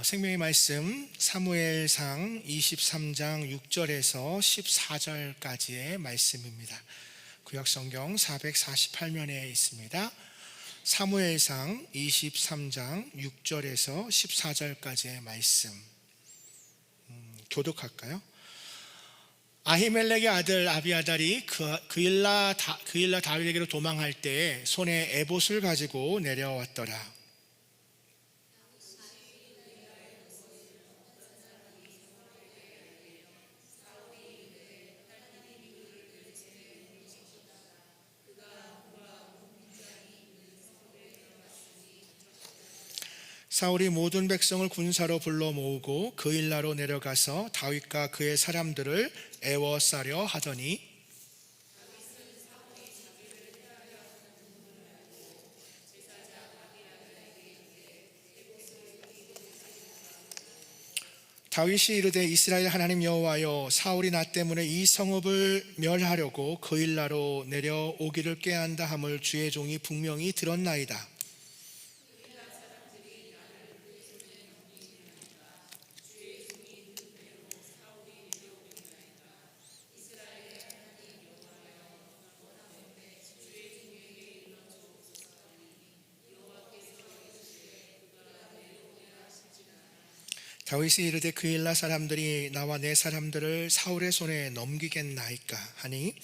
생명의 말씀 사무엘상 23장 6절에서 14절까지의 말씀입니다. 구약성경 448면에 있습니다. 사무엘상 23장 6절에서 14절까지의 말씀 교독할까요? 아히멜렉의 아들 아비아달이 그일라 다윗에게로 도망할 때에 손에 에봇을 가지고 내려왔더라. 사울이 모든 백성을 군사로 불러 모으고 그일라로 내려가서 다윗과 그의 사람들을 애워싸려 하더니 다윗이 이르되 이스라엘 하나님 여호와여, 사울이 나 때문에 이 성읍을 멸하려고 그일라로 내려오기를 꾀한다 함을 주의 종이 분명히 들었나이다. 다윗이 이르되 그일라 사람들이 나와 내 사람들을 사울의 손에 넘기겠나이까 하니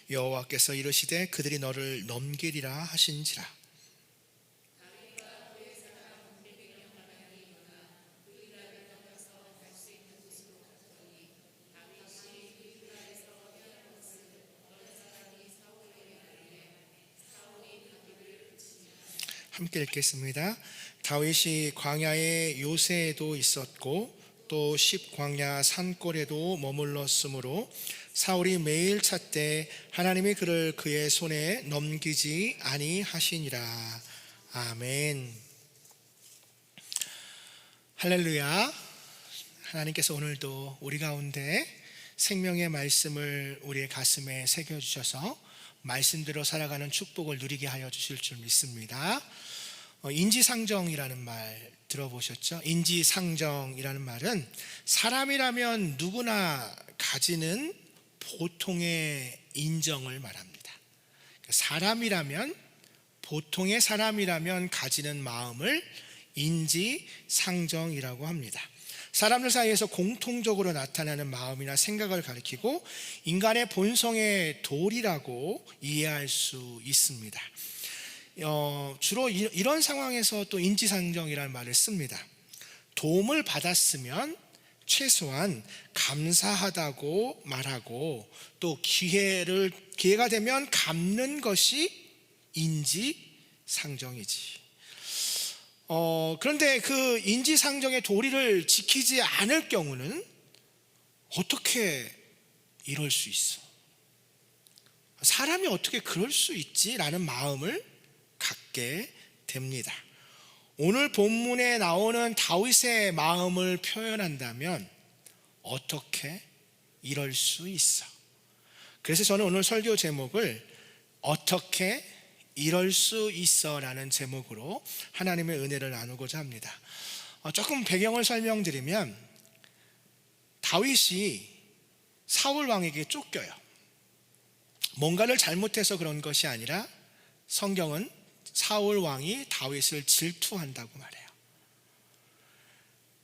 여호와께서 이르시되 그들이 너를 넘기리라 하신지라. 함께 읽겠습니다. 다윗이 광야의 요새에도 있었고 또 십광야 산골에도 머물렀으므로 사울이 매일 찾되 하나님이 그를 그의 손에 넘기지 아니하시니라. 아멘. 할렐루야. 하나님께서 오늘도 우리 가운데 생명의 말씀을 우리의 가슴에 새겨주셔서 말씀대로 살아가는 축복을 누리게 하여 주실 줄 믿습니다. 인지상정이라는 말 들어보셨죠? 인지상정이라는 말은 사람이라면 누구나 가지는 보통의 인정을 말합니다. 사람이라면, 보통의 사람이라면 가지는 마음을 인지상정이라고 합니다. 사람들 사이에서 공통적으로 나타나는 마음이나 생각을 가리키고 인간의 본성의 도리라고 이해할 수 있습니다. 주로 이런 상황에서 또 인지상정이라는 말을 씁니다. 도움을 받았으면 최소한 감사하다고 말하고 또 기회가 되면 갚는 것이 인지상정이지. 그런데 그 인지상정의 도리를 지키지 않을 경우는 어떻게 이럴 수 있어? 사람이 어떻게 그럴 수 있지라는 마음을 갖게 됩니다. 오늘 본문에 나오는 다윗의 마음을 표현한다면 어떻게 이럴 수 있어? 그래서 저는 오늘 설교 제목을 어떻게 이럴 수 있어 라는 제목으로 하나님의 은혜를 나누고자 합니다. 조금 배경을 설명드리면 다윗이 사울 왕에게 쫓겨요. 뭔가를 잘못해서 그런 것이 아니라 성경은 사울 왕이 다윗을 질투한다고 말해요.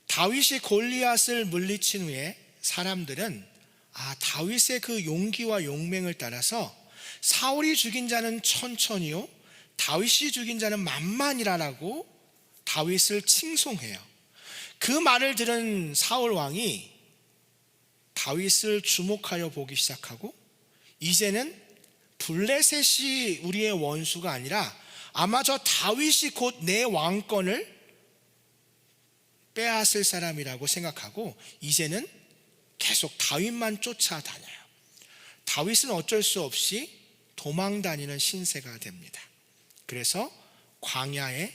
다윗이 골리앗을 물리친 후에 사람들은 다윗의 그 용기와 용맹을 따라서 사울이 죽인 자는 천천히요 다윗이 죽인 자는 만만이라라고 다윗을 칭송해요. 그 말을 들은 사울 왕이 다윗을 주목하여 보기 시작하고 이제는 블레셋이 우리의 원수가 아니라 아마 저 다윗이 곧 내 왕권을 빼앗을 사람이라고 생각하고 이제는 계속 다윗만 쫓아다녀요. 다윗은 어쩔 수 없이 도망 다니는 신세가 됩니다. 그래서 광야에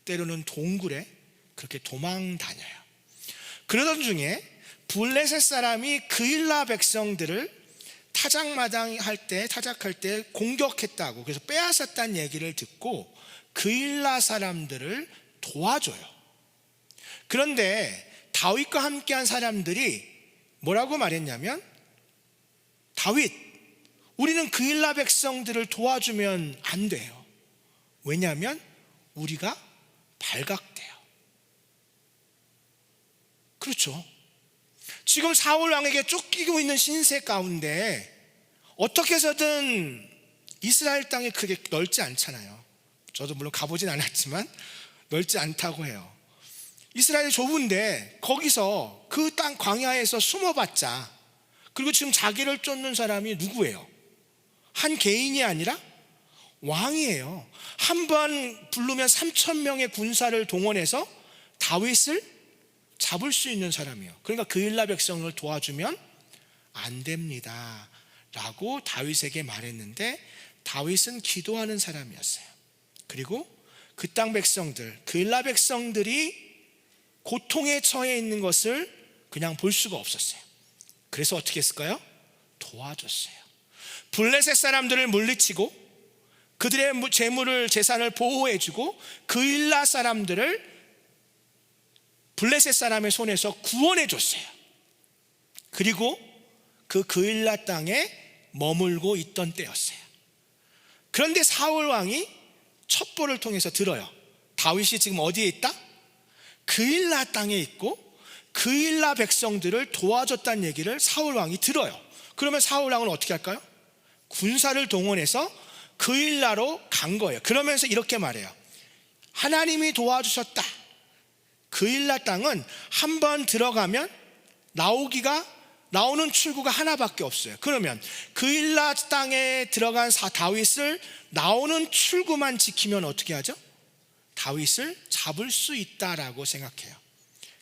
때로는 동굴에 그렇게 도망 다녀요. 그러던 중에 블레셋 사람이 그일라 백성들을 타작할 때 공격했다고, 그래서 빼앗았다는 얘기를 듣고 그일라 사람들을 도와줘요. 그런데 다윗과 함께한 사람들이 뭐라고 말했냐면, 다윗, 우리는 그일라 백성들을 도와주면 안 돼요. 왜냐하면 우리가 발각돼요. 그렇죠. 지금 사울 왕에게 쫓기고 있는 신세 가운데 어떻게 해서든 이스라엘 땅이 그렇게 넓지 않잖아요. 저도 물론 가보진 않았지만 넓지 않다고 해요. 이스라엘이 좁은데 거기서 그 땅 광야에서 숨어봤자, 그리고 지금 자기를 쫓는 사람이 누구예요? 한 개인이 아니라 왕이에요. 한 번 부르면 3,000명의 군사를 동원해서 다윗을 잡을 수 있는 사람이에요. 그러니까 그일라 백성을 도와주면 안 됩니다 라고 다윗에게 말했는데, 다윗은 기도하는 사람이었어요. 그리고 그 땅 백성들, 그일라 백성들이 고통에 처해 있는 것을 그냥 볼 수가 없었어요. 그래서 어떻게 했을까요? 도와줬어요. 블레셋 사람들을 물리치고 그들의 재물을, 재산을 보호해주고 그일라 사람들을 블레셋 사람의 손에서 구원해줬어요. 그리고 그일라 땅에 머물고 있던 때였어요. 그런데 사울 왕이 첩보를 통해서 들어요. 다윗이 지금 어디에 있다? 그일라 땅에 있고 그일라 백성들을 도와줬다는 얘기를 사울 왕이 들어요. 그러면 사울 왕은 어떻게 할까요? 군사를 동원해서 그일라로 간 거예요. 그러면서 이렇게 말해요. 하나님이 도와주셨다. 그일라 땅은 한번 들어가면 나오는 출구가 하나밖에 없어요. 그러면 그일라 땅에 들어간 다윗을 나오는 출구만 지키면 어떻게 하죠? 다윗을 잡을 수 있다라고 생각해요.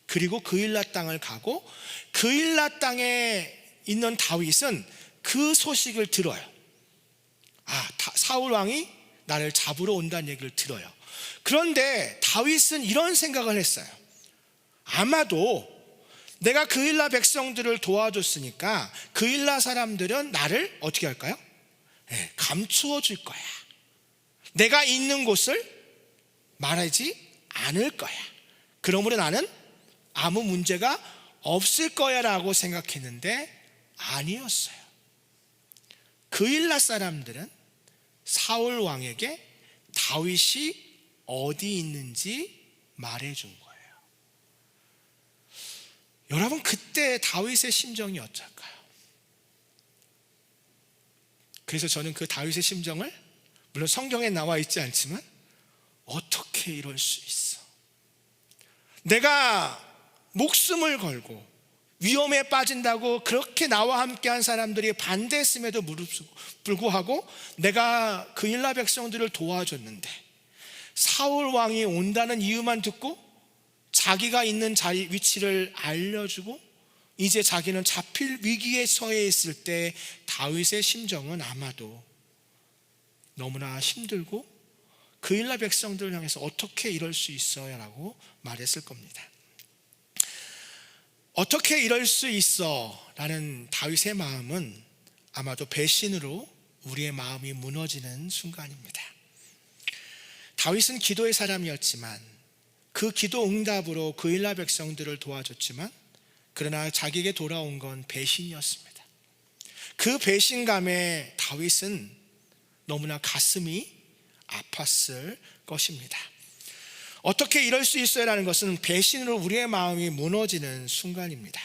그리고 그일라 땅을 가고 그일라 땅에 있는 다윗은 그 소식을 들어요. 사울 왕이 나를 잡으러 온다는 얘기를 들어요. 그런데 다윗은 이런 생각을 했어요. 아마도 내가 그일라 백성들을 도와줬으니까 그일라 사람들은 나를 어떻게 할까요? 감추어 줄 거야. 내가 있는 곳을 말하지 않을 거야. 그러므로 나는 아무 문제가 없을 거야 라고 생각했는데 아니었어요. 그일라 사람들은 사울 왕에게 다윗이 어디 있는지 말해준 거예요. 여러분, 그때 다윗의 심정이 어떨까요? 그래서 저는 그 다윗의 심정을, 물론 성경에 나와 있지 않지만, 어떻게 이럴 수 있어? 내가 목숨을 걸고 위험에 빠진다고 그렇게 나와 함께한 사람들이 반대했음에도 불구하고 내가 그일라 백성들을 도와줬는데, 사울 왕이 온다는 이유만 듣고 자기가 있는 위치를 알려주고 이제 자기는 잡힐 위기에 처해 있을 때 다윗의 심정은 아마도 너무나 힘들고 그일라 백성들을 향해서 어떻게 이럴 수 있어요? 라고 말했을 겁니다. 어떻게 이럴 수 있어? 라는 다윗의 마음은 아마도 배신으로 우리의 마음이 무너지는 순간입니다. 다윗은 기도의 사람이었지만 그 기도 응답으로 그일라 백성들을 도와줬지만, 그러나 자기에게 돌아온 건 배신이었습니다. 그 배신감에 다윗은 너무나 가슴이 아팠을 것입니다. 어떻게 이럴 수 있어요? 라는 것은 배신으로 우리의 마음이 무너지는 순간입니다.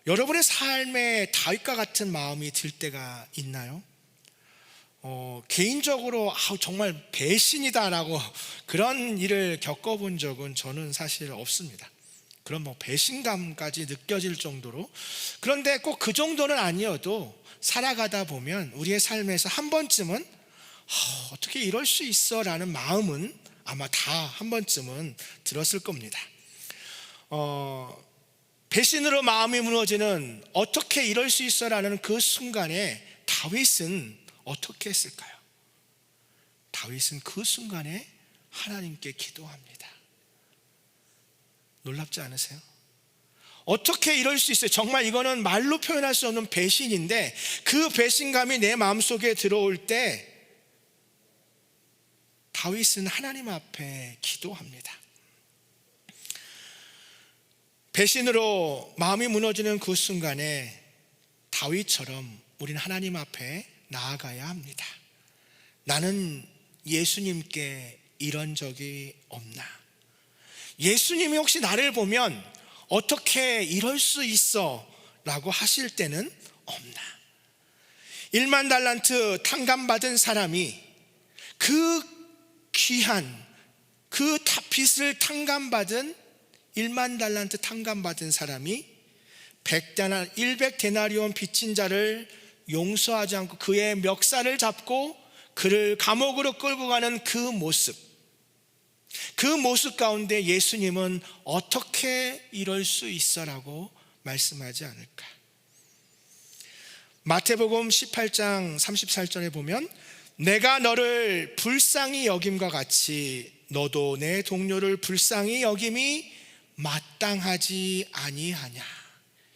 여러분의 삶에 다윗과 같은 마음이 들 때가 있나요? 개인적으로 정말 배신이다라고 그런 일을 겪어본 적은 저는 사실 없습니다. 그런 배신감까지 느껴질 정도로. 그런데 꼭 그 정도는 아니어도 살아가다 보면 우리의 삶에서 한 번쯤은 어떻게 이럴 수 있어? 라는 마음은 아마 다 한 번쯤은 들었을 겁니다. 배신으로 마음이 무너지는 어떻게 이럴 수 있어? 라는 그 순간에 다윗은 어떻게 했을까요? 다윗은 그 순간에 하나님께 기도합니다. 놀랍지 않으세요? 어떻게 이럴 수 있어요? 정말 이거는 말로 표현할 수 없는 배신인데, 그 배신감이 내 마음속에 들어올 때 다윗은 하나님 앞에 기도합니다. 배신으로 마음이 무너지는 그 순간에 다윗처럼 우리는 하나님 앞에 나아가야 합니다. 나는 예수님께 이런 적이 없나? 예수님이 혹시 나를 보면 어떻게 이럴 수 있어? 라고 하실 때는 없나? 1만 달란트 탕감받은 사람이 그 귀한 그 빚을 탕감받은 1만 달란트 탕감받은 사람이 100데나리온 빚진 자를 용서하지 않고 그의 멱살을 잡고 그를 감옥으로 끌고 가는 그 모습 가운데 예수님은 어떻게 이럴 수 있어라고 말씀하지 않을까? 마태복음 18장 34절에 보면 내가 너를 불쌍히 여김과 같이 너도 내 동료를 불쌍히 여김이 마땅하지 아니하냐.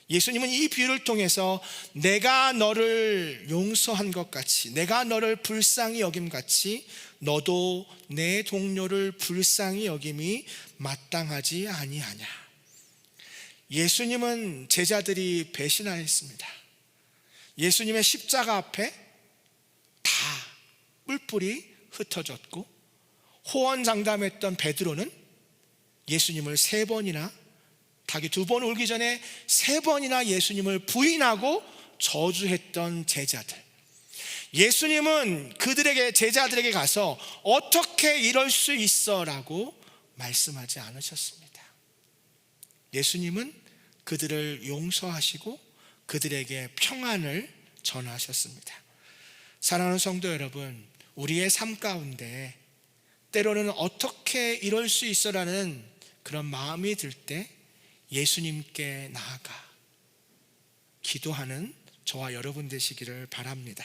예수님은 이 비유를 통해서 내가 너를 용서한 것 같이, 내가 너를 불쌍히 여김 같이 너도 내 동료를 불쌍히 여김이 마땅하지 아니하냐. 예수님은 제자들이 배신하였습니다. 예수님의 십자가 앞에 다 뿔뿔이 흩어졌고 호언장담했던 베드로는 예수님을 3번이나 닭이 2번 울기 전에 3번이나 예수님을 부인하고 저주했던 제자들. 예수님은 그들에게 제자들에게 가서 어떻게 이럴 수 있어? 라고 말씀하지 않으셨습니다. 예수님은 그들을 용서하시고 그들에게 평안을 전하셨습니다. 사랑하는 성도 여러분, 우리의 삶 가운데 때로는 어떻게 이럴 수 있어라는 그런 마음이 들 때 예수님께 나아가 기도하는 저와 여러분 되시기를 바랍니다.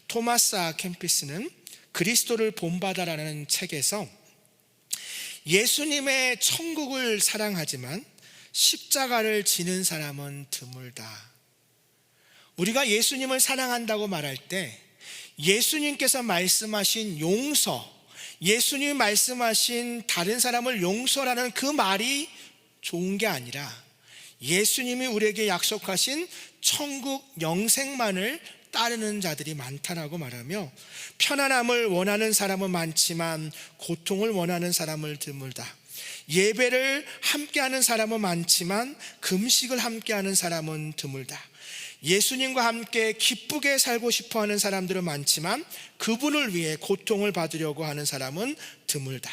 토마스 아 캠피스는 그리스도를 본받아라는 책에서 예수님의 천국을 사랑하지만 십자가를 지는 사람은 드물다. 우리가 예수님을 사랑한다고 말할 때 예수님께서 말씀하신 용서, 예수님이 말씀하신 다른 사람을 용서라는 그 말이 좋은 게 아니라 예수님이 우리에게 약속하신 천국 영생만을 따르는 자들이 많다라고 말하며 편안함을 원하는 사람은 많지만 고통을 원하는 사람을 드물다. 예배를 함께하는 사람은 많지만 금식을 함께하는 사람은 드물다. 예수님과 함께 기쁘게 살고 싶어하는 사람들은 많지만 그분을 위해 고통을 받으려고 하는 사람은 드물다.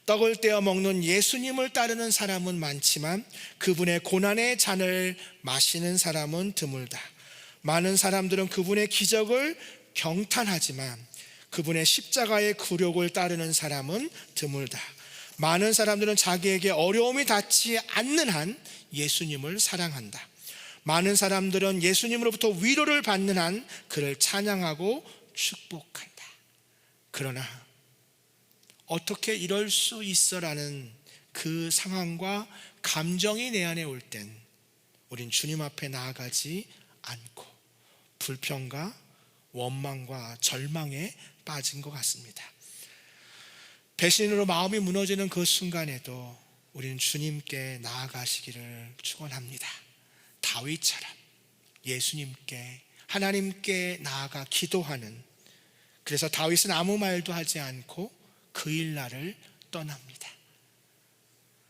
떡을 떼어 먹는 예수님을 따르는 사람은 많지만 그분의 고난의 잔을 마시는 사람은 드물다. 많은 사람들은 그분의 기적을 경탄하지만 그분의 십자가의 굴욕을 따르는 사람은 드물다. 많은 사람들은 자기에게 어려움이 닿지 않는 한 예수님을 사랑한다. 많은 사람들은 예수님으로부터 위로를 받는 한 그를 찬양하고 축복한다. 그러나 어떻게 이럴 수 있어라는 그 상황과 감정이 내 안에 올 땐 우린 주님 앞에 나아가지 않고 불평과 원망과 절망에 빠진 것 같습니다. 배신으로 마음이 무너지는 그 순간에도 우리는 주님께 나아가시기를 축원합니다. 다윗처럼 예수님께 하나님께 나아가 기도하는, 그래서 다윗은 아무 말도 하지 않고 그 일날을 떠납니다.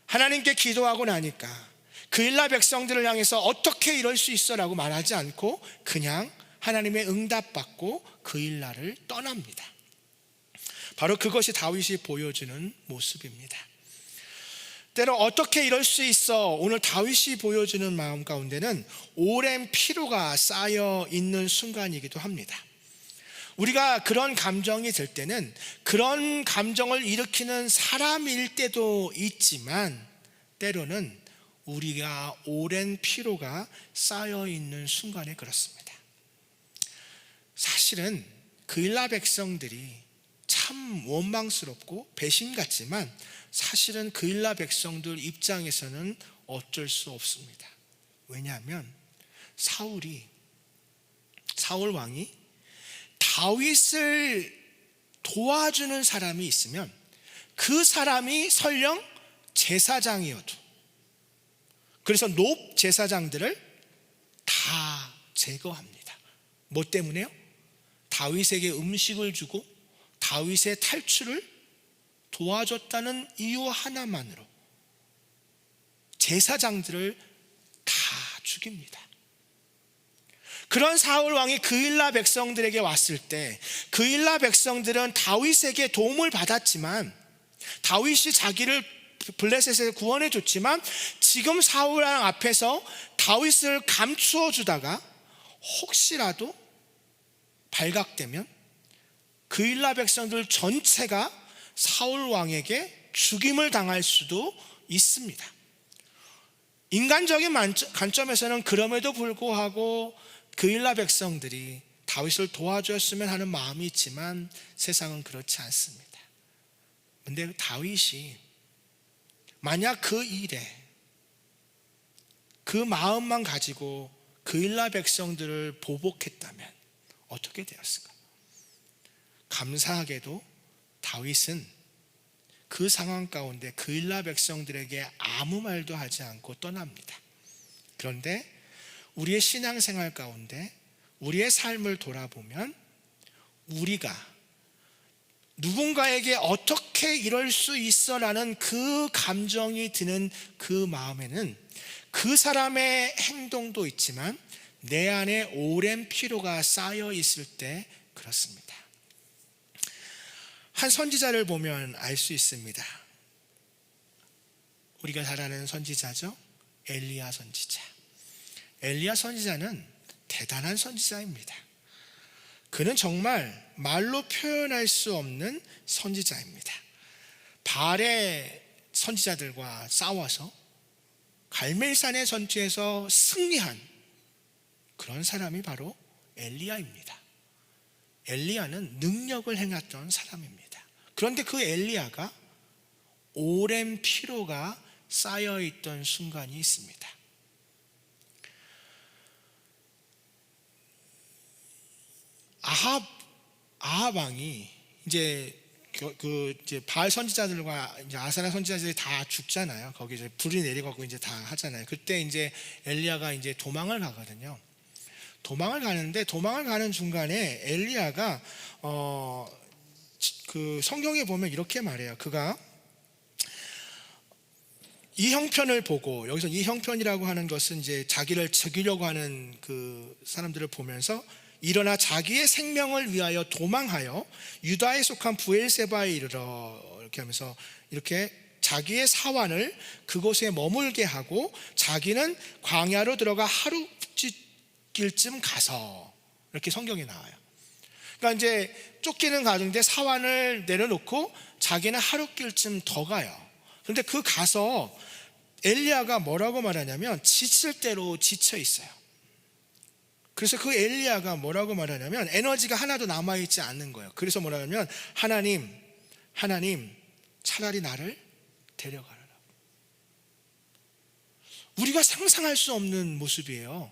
하나님께 기도하고 나니까 그 일날 백성들을 향해서 어떻게 이럴 수 있어 라고 말하지 않고 그냥 하나님의 응답받고 그 일날을 떠납니다. 바로 그것이 다윗이 보여주는 모습입니다. 때로 어떻게 이럴 수 있어, 오늘 다윗이 보여주는 마음 가운데는 오랜 피로가 쌓여 있는 순간이기도 합니다. 우리가 그런 감정이 들 때는 그런 감정을 일으키는 사람일 때도 있지만 때로는 우리가 오랜 피로가 쌓여 있는 순간에 그렇습니다. 사실은 그일라 백성들이 참 원망스럽고 배신 같지만 사실은 그일라 백성들 입장에서는 어쩔 수 없습니다. 왜냐하면 사울 왕이 다윗을 도와주는 사람이 있으면 그 사람이 설령 제사장이어도, 그래서 높 제사장들을 다 제거합니다. 뭐 때문에요? 다윗에게 음식을 주고 다윗의 탈출을 도와줬다는 이유 하나만으로 제사장들을 다 죽입니다. 그런 사울 왕이 그일라 백성들에게 왔을 때 그일라 백성들은 다윗에게 도움을 받았지만, 다윗이 자기를 블레셋에서 구원해 줬지만, 지금 사울 왕 앞에서 다윗을 감추어 주다가 혹시라도 발각되면 그일라 백성들 전체가 사울 왕에게 죽임을 당할 수도 있습니다. 인간적인 관점에서는 그럼에도 불구하고 그일라 백성들이 다윗을 도와줬으면 하는 마음이 있지만 세상은 그렇지 않습니다. 그런데 다윗이 만약 그 일에 그 마음만 가지고 그일라 백성들을 보복했다면 어떻게 되었을까? 감사하게도 다윗은 그 상황 가운데 그일라 백성들에게 아무 말도 하지 않고 떠납니다. 그런데 우리의 신앙생활 가운데 우리의 삶을 돌아보면 우리가 누군가에게 어떻게 이럴 수 있어 라는 그 감정이 드는 그 마음에는 그 사람의 행동도 있지만 내 안에 오랜 피로가 쌓여 있을 때 그렇습니다. 한 선지자를 보면 알 수 있습니다. 우리가 잘 아는 선지자죠. 엘리야 선지자. 엘리야 선지자는 대단한 선지자입니다. 그는 정말 말로 표현할 수 없는 선지자입니다. 바알의 선지자들과 싸워서 갈멜산의 전투에서 승리한 그런 사람이 바로 엘리야입니다. 엘리야는 능력을 행했던 사람입니다. 그런데 그 엘리야가 오랜 피로가 쌓여있던 순간이 있습니다. 아합 왕이 이제 바알 선지자들과 이제 아사랴 선지자들이 다 죽잖아요. 거기 이제 불이 내리고 이제 다 하잖아요. 그때 이제 엘리야가 이제 도망을 가거든요. 도망을 가는 중간에 엘리야가 그 성경에 보면 이렇게 말해요. 그가 이 형편을 보고, 여기서 이 형편이라고 하는 것은 이제 자기를 죽이려고 하는 그 사람들을 보면서 일어나 자기의 생명을 위하여 도망하여 유다에 속한 부엘세바에 이르러, 이렇게 하면서 이렇게 자기의 사환을 그곳에 머물게 하고 자기는 광야로 들어가 하루길쯤 가서, 이렇게 성경에 나와요. 그러니까 이제 쫓기는 가운데 사환을 내려놓고 자기는 하루길쯤 더 가요. 그런데 그 가서 엘리야가 뭐라고 말하냐면 지칠 대로 지쳐 있어요. 그래서 그 엘리야가 뭐라고 말하냐면 에너지가 하나도 남아있지 않는 거예요. 그래서 뭐라냐면 하나님 차라리 나를 데려가라. 우리가 상상할 수 없는 모습이에요.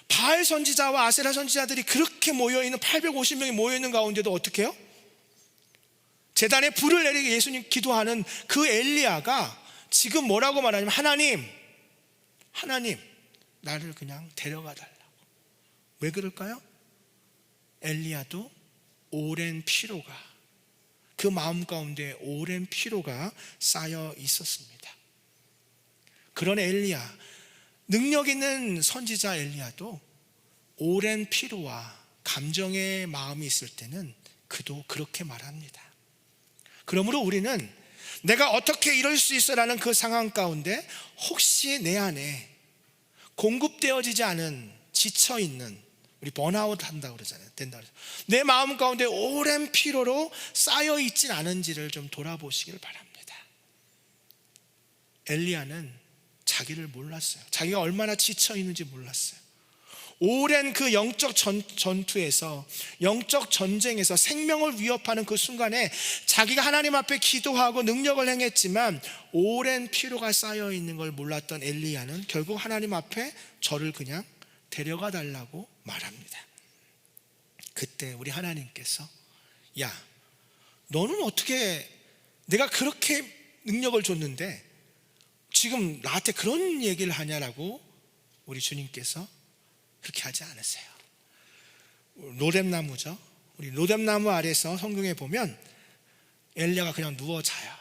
바알 선지자와 아세라 선지자들이 그렇게 모여있는 850명이 모여있는 가운데도 어떻게 해요? 제단에 불을 내리게 예수님 기도하는 그 엘리야가 지금 뭐라고 말하냐면 하나님 나를 그냥 데려가 달라고. 왜 그럴까요? 엘리야도 오랜 피로가, 그 마음 가운데 오랜 피로가 쌓여 있었습니다. 그런 엘리야, 능력 있는 선지자 엘리야도 오랜 피로와 감정의 마음이 있을 때는 그도 그렇게 말합니다. 그러므로 우리는 내가 어떻게 이럴 수 있어라는 그 상황 가운데 혹시 내 안에 공급되어지지 않은, 지쳐있는, 우리 번아웃 한다고 그러잖아요. 된다고 그러잖아요. 내 마음 가운데 오랜 피로로 쌓여있진 않은지를 좀 돌아보시길 바랍니다. 엘리야는 자기를 몰랐어요. 자기가 얼마나 지쳐있는지 몰랐어요. 오랜 그 영적 전투에서, 영적 전쟁에서 생명을 위협하는 그 순간에 자기가 하나님 앞에 기도하고 능력을 행했지만 오랜 피로가 쌓여있는 걸 몰랐던 엘리야는 결국 하나님 앞에 저를 그냥 데려가 달라고 말합니다. 그때 우리 하나님께서 야, 너는 어떻게, 내가 그렇게 능력을 줬는데 지금 나한테 그런 얘기를 하냐라고 우리 주님께서 그렇게 하지 않으세요. 로뎀나무죠. 우리 로뎀나무 아래서 성경에 보면 엘리야가 그냥 누워 자요.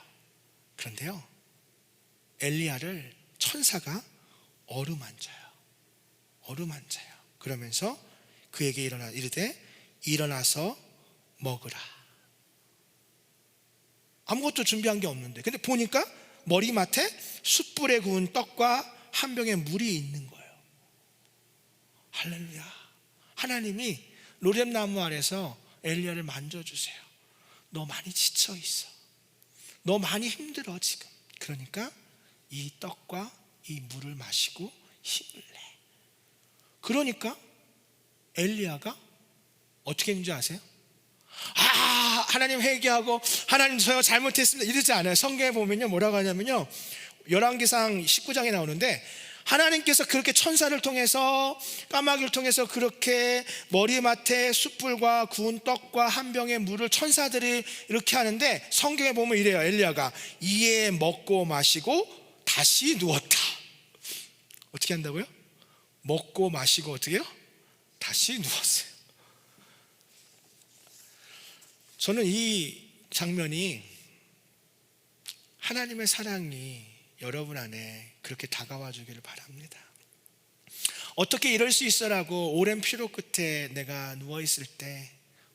그런데요, 엘리야를 천사가 어루만져요. 그러면서 그에게 이르되 일어나서 먹으라. 아무것도 준비한 게 없는데, 근데 보니까 머리맡에 숯불에 구운 떡과 한 병의 물이 있는 거예요. 할렐루야. 하나님이 로뎀나무 아래서 엘리야를 만져주세요. 너 많이 지쳐 있어. 너 많이 힘들어 지금. 그러니까 이 떡과 이 물을 마시고 힘을 내. 그러니까 엘리야가 어떻게 했는지 아세요? 하나님 회개하고 하나님 저 잘못했습니다 이러지 않아요. 성경에 보면요, 뭐라고 하냐면요, 열왕기상 19장에 나오는데 하나님께서 그렇게 천사를 통해서, 까마귀를 통해서 그렇게 머리맡에 숯불과 구운 떡과 한 병의 물을 천사들이 이렇게 하는데, 성경에 보면 이래요. 엘리야가 이에 먹고 마시고 다시 누웠다. 어떻게 한다고요? 먹고 마시고 어떻게 해요? 다시 누웠어요. 저는 이 장면이 하나님의 사랑이 여러분 안에 그렇게 다가와 주기를 바랍니다. 어떻게 이럴 수 있어라고 오랜 피로 끝에 내가 누워있을 때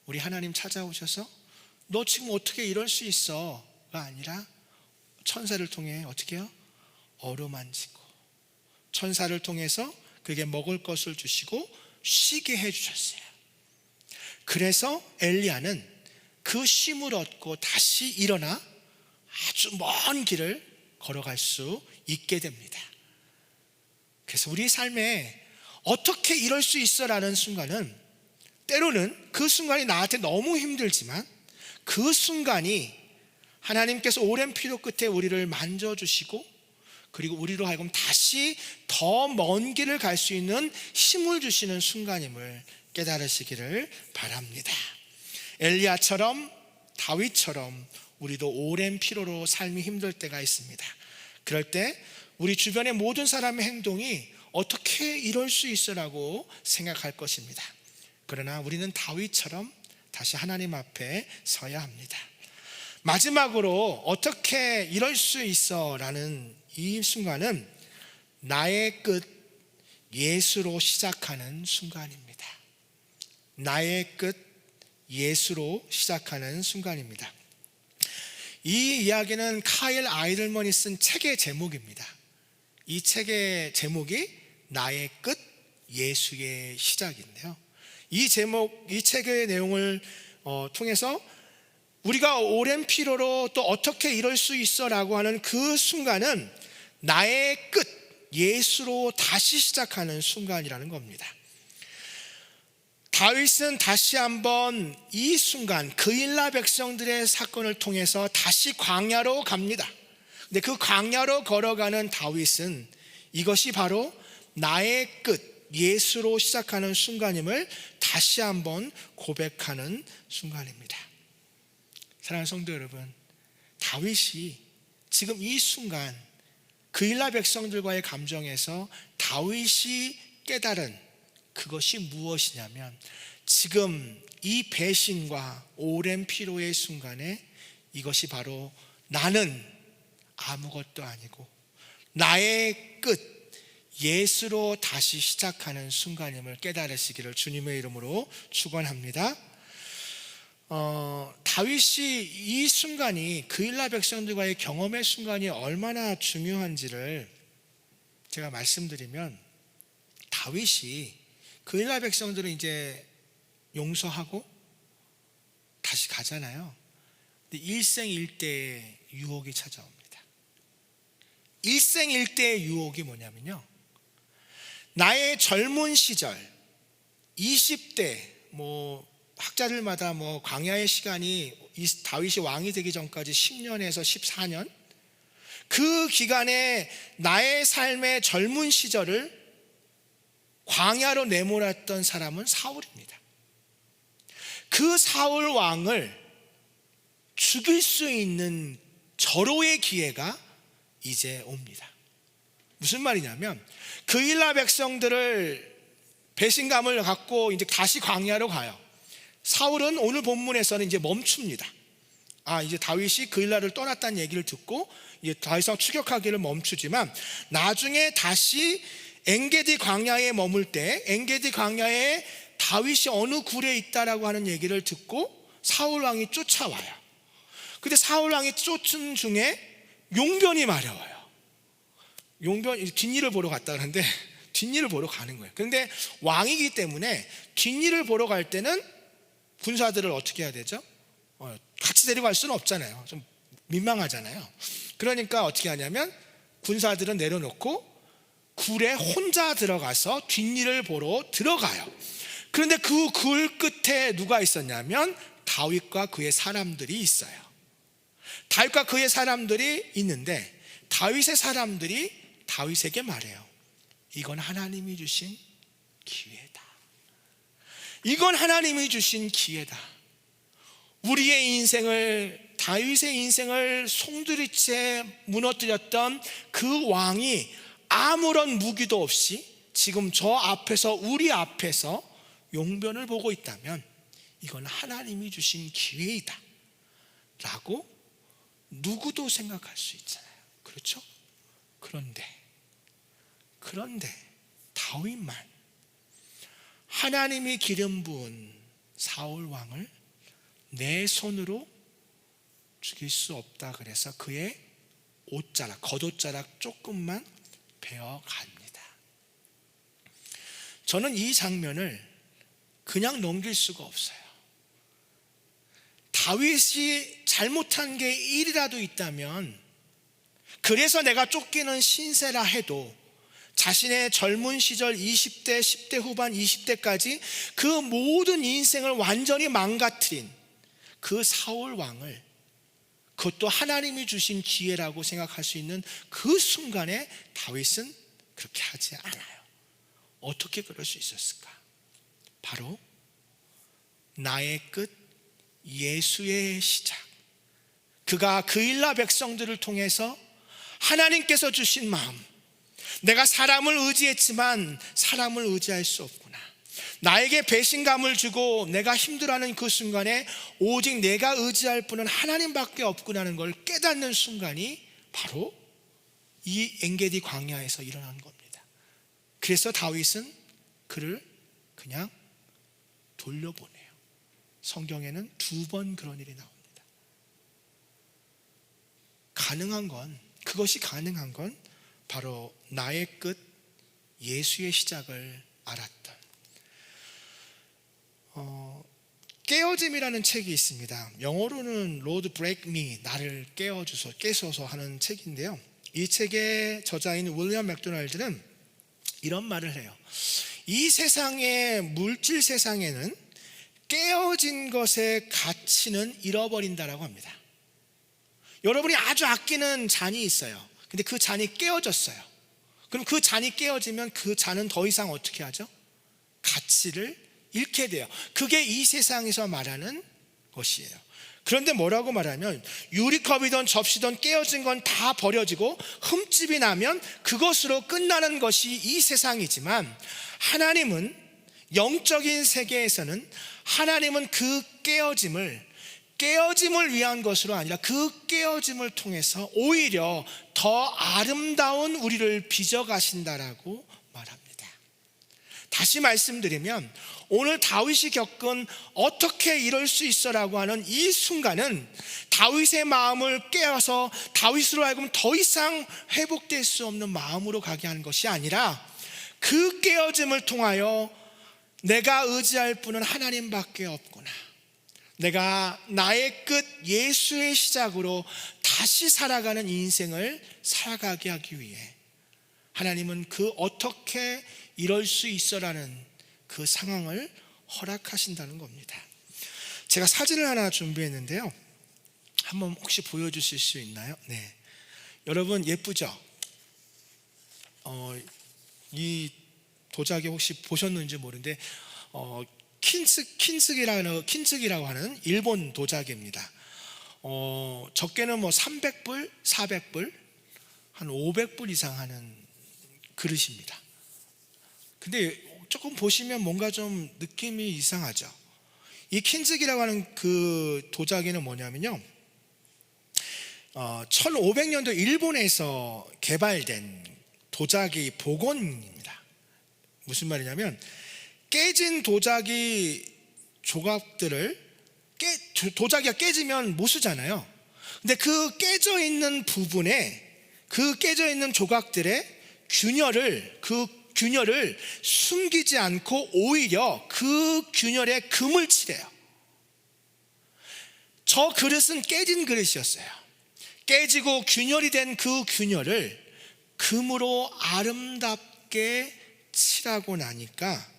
우리 하나님 찾아오셔서 너 지금 어떻게 이럴 수 있어가 아니라 천사를 통해 어떻게 해요? 어루만지고 천사를 통해서 그에게 먹을 것을 주시고 쉬게 해주셨어요. 그래서 엘리야는 그 쉼을 얻고 다시 일어나 아주 먼 길을 걸어갈 수 있게 됩니다. 그래서 우리 삶에 어떻게 이럴 수 있어라는 순간은, 때로는 그 순간이 나한테 너무 힘들지만 그 순간이 하나님께서 오랜 피로 끝에 우리를 만져주시고 그리고 우리로 하여금 다시 더 먼 길을 갈 수 있는 힘을 주시는 순간임을 깨달으시기를 바랍니다. 엘리야처럼, 다윗처럼 우리도 오랜 피로로 삶이 힘들 때가 있습니다. 그럴 때 우리 주변의 모든 사람의 행동이 어떻게 이럴 수 있어라고 생각할 것입니다. 그러나 우리는 다윗처럼 다시 하나님 앞에 서야 합니다. 마지막으로 어떻게 이럴 수 있어라는 이 순간은 나의 끝 예수로 시작하는 순간입니다. 나의 끝 예수로 시작하는 순간입니다. 이 이야기는 카일 아이들먼이 쓴 책의 제목입니다. 이 책의 제목이 나의 끝 예수의 시작인데요, 이 책의 내용을 통해서 우리가 오랜 피로로 또 어떻게 이럴 수 있어 라고 하는 그 순간은 나의 끝 예수로 다시 시작하는 순간이라는 겁니다. 다윗은 다시 한번 이 순간 그일라 백성들의 사건을 통해서 다시 광야로 갑니다. 근데 그 광야로 걸어가는 다윗은 이것이 바로 나의 끝 예수로 시작하는 순간임을 다시 한번 고백하는 순간입니다. 사랑하는 성도 여러분, 다윗이 지금 이 순간 그일라 백성들과의 감정에서 다윗이 깨달은 그것이 무엇이냐면, 지금 이 배신과 오랜 피로의 순간에 이것이 바로 나는 아무것도 아니고 나의 끝 예수로 다시 시작하는 순간임을 깨달으시기를 주님의 이름으로 축원합니다. 다윗이 이 순간이 그일라 백성들과의 경험의 순간이 얼마나 중요한지를 제가 말씀드리면, 다윗이 그일라 백성들은 이제 용서하고 다시 가잖아요. 근데 일생일대의 유혹이 찾아옵니다. 일생일대의 유혹이 뭐냐면요, 나의 젊은 시절 20대 학자들마다 광야의 시간이 다윗이 왕이 되기 전까지 10년에서 14년, 그 기간에 나의 삶의 젊은 시절을 광야로 내몰았던 사람은 사울입니다. 그 사울 왕을 죽일 수 있는 절호의 기회가 이제 옵니다. 무슨 말이냐면 그일라 백성들을 배신감을 갖고 이제 다시 광야로 가요. 사울은 오늘 본문에서는 이제 멈춥니다. 이제 다윗이 그일라를 떠났다는 얘기를 듣고 이제 더 이상 추격하기를 멈추지만, 나중에 다시 엔게디 광야에 머물 때 엔게디 광야에 다윗이 어느 굴에 있다라고 하는 얘기를 듣고 사울 왕이 쫓아와요. 근데 사울 왕이 쫓은 중에 용변이 마려워요. 용변 뒷일을 보러 갔다 그러는데 뒷일을 보러 가는 거예요. 그런데 왕이기 때문에 뒷일을 보러 갈 때는 군사들을 어떻게 해야 되죠? 같이 데려갈 수는 없잖아요. 좀 민망하잖아요. 그러니까 어떻게 하냐면 군사들은 내려놓고 굴에 혼자 들어가서 뒷일을 보러 들어가요. 그런데 그 굴 끝에 누가 있었냐면 다윗과 그의 사람들이 있어요. 다윗과 그의 사람들이 있는데 다윗의 사람들이 다윗에게 말해요. 이건 하나님이 주신 기회다. 이건 하나님이 주신 기회다. 우리의 인생을, 다윗의 인생을 송두리째 무너뜨렸던 그 왕이 아무런 무기도 없이 지금 저 앞에서, 우리 앞에서 용변을 보고 있다면 이건 하나님이 주신 기회이다 라고 누구도 생각할 수 있잖아요. 그렇죠? 그런데 다윗만 하나님이 기름 부은 사울 왕을 내 손으로 죽일 수 없다 그래서 그의 옷자락, 겉옷자락 조금만 베어갑니다. 저는 이 장면을 그냥 넘길 수가 없어요. 다윗이 잘못한 게 1이라도 있다면, 그래서 내가 쫓기는 신세라 해도 자신의 젊은 시절 20대, 10대 후반, 20대까지 그 모든 인생을 완전히 망가뜨린 그 사울 왕을, 그것도 하나님이 주신 기회라고 생각할 수 있는 그 순간에 다윗은 그렇게 하지 않아요. 어떻게 그럴 수 있었을까? 바로 나의 끝, 예수의 시작. 그가 그일라 백성들을 통해서 하나님께서 주신 마음, 내가 사람을 의지했지만 사람을 의지할 수 없구나, 나에게 배신감을 주고 내가 힘들어하는 그 순간에 오직 내가 의지할 분은 하나님밖에 없구나는 걸 깨닫는 순간이 바로 이 엔게디 광야에서 일어난 겁니다. 그래서 다윗은 그를 그냥 돌려보내요. 성경에는 2번 그런 일이 나옵니다. 그것이 가능한 건 바로 나의 끝, 예수의 시작을 알았던, 깨어짐이라는 책이 있습니다. 영어로는 Lord Break Me, 나를 깨소서 하는 책인데요, 이 책의 저자인 윌리엄 맥도날드는 이런 말을 해요. 이 세상의 물질 세상에는 깨어진 것의 가치는 잃어버린다라고 합니다. 여러분이 아주 아끼는 잔이 있어요. 근데 그 잔이 깨어졌어요. 그럼 그 잔이 깨어지면 그 잔은 더 이상 어떻게 하죠? 가치를 잃게 돼요. 그게 이 세상에서 말하는 것이에요. 그런데 뭐라고 말하면, 유리컵이든 접시든 깨어진 건 다 버려지고 흠집이 나면 그것으로 끝나는 것이 이 세상이지만, 하나님은, 영적인 세계에서는 하나님은 그 깨어짐을 위한 것으로 아니라 그 깨어짐을 통해서 오히려 더 아름다운 우리를 빚어가신다라고 말합니다. 다시 말씀드리면 오늘 다윗이 겪은 어떻게 이럴 수 있어라고 하는 이 순간은 다윗의 마음을 깨어서 다윗으로 하여금 더 이상 회복될 수 없는 마음으로 가게 하는 것이 아니라, 그 깨어짐을 통하여 내가 의지할 분은 하나님밖에 없구나, 내가 나의 끝, 예수의 시작으로 다시 살아가는 인생을 살아가게 하기 위해 하나님은 그 어떻게 이럴 수 있어라는 그 상황을 허락하신다는 겁니다. 제가 사진을 하나 준비했는데요, 한번 혹시 보여주실 수 있나요? 네, 여러분 예쁘죠? 이 도자기 혹시 보셨는지 모르는데 킨츠기라고 하는 일본 도자기입니다. 적게는 300불, 400불, 한 500불 이상 하는 그릇입니다. 근데 조금 보시면 뭔가 좀 느낌이 이상하죠. 이 킨즈기라고 하는 그 도자기는 뭐냐면요, 1500년도 일본에서 개발된 도자기 복원입니다. 무슨 말이냐면, 깨진 도자기 조각들을 도자기가 깨지면 못 쓰잖아요. 근데 그 깨져 있는 부분에, 그 깨져 있는 조각들의 균열을 숨기지 않고 오히려 그 균열에 금을 칠해요. 저 그릇은 깨진 그릇이었어요. 깨지고 균열이 된 그 균열을 금으로 아름답게 칠하고 나니까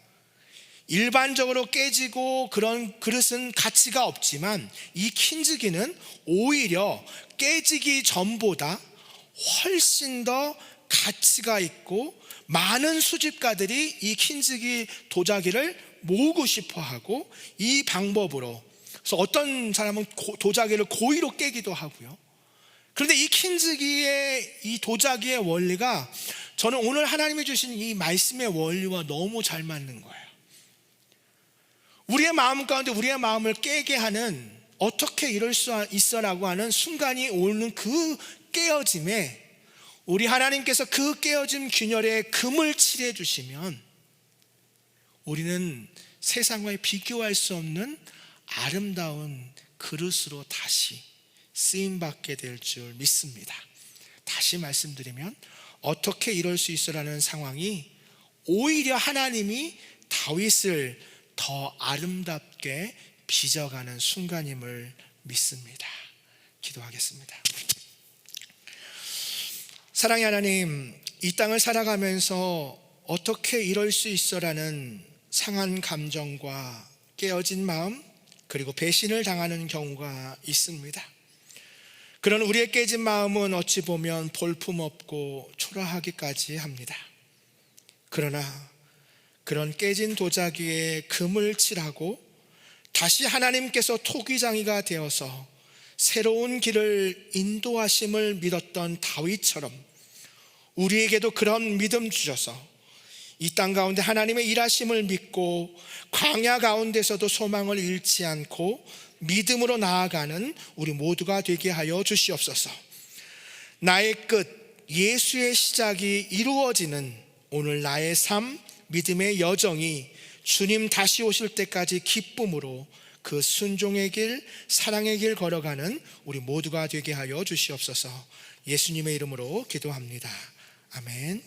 일반적으로 깨지고 그런 그릇은 가치가 없지만 이 킨즈기는 오히려 깨지기 전보다 훨씬 더 가치가 있고 많은 수집가들이 이 킨즈기 도자기를 모으고 싶어하고, 이 방법으로, 그래서 어떤 사람은 도자기를 고의로 깨기도 하고요. 그런데 이 킨즈기의 이 도자기의 원리가 저는 오늘 하나님이 주신 이 말씀의 원리와 너무 잘 맞는 거예요. 우리의 마음 가운데 우리의 마음을 깨게 하는, 어떻게 이럴 수 있어라고 하는 순간이 오는 그 깨어짐에 우리 하나님께서 그 깨어진 균열에 금을 칠해 주시면 우리는 세상과의 비교할 수 없는 아름다운 그릇으로 다시 쓰임받게 될 줄 믿습니다. 다시 말씀드리면, 어떻게 이럴 수 있어라는 상황이 오히려 하나님이 다윗을 더 아름답게 빚어가는 순간임을 믿습니다. 기도하겠습니다. 사랑의 하나님, 이 땅을 살아가면서 어떻게 이럴 수 있어라는 상한 감정과 깨어진 마음, 그리고 배신을 당하는 경우가 있습니다. 그런 우리의 깨진 마음은 어찌 보면 볼품없고 초라하기까지 합니다. 그러나 그런 깨진 도자기에 금을 칠하고 다시 하나님께서 토기장이가 되어서 새로운 길을 인도하심을 믿었던 다윗처럼 우리에게도 그런 믿음 주셔서 이 땅 가운데 하나님의 일하심을 믿고 광야 가운데서도 소망을 잃지 않고 믿음으로 나아가는 우리 모두가 되게 하여 주시옵소서. 나의 끝, 예수의 시작이 이루어지는 오늘 나의 삶, 믿음의 여정이 주님 다시 오실 때까지 기쁨으로 그 순종의 길, 사랑의 길 걸어가는 우리 모두가 되게 하여 주시옵소서. 예수님의 이름으로 기도합니다. 아멘.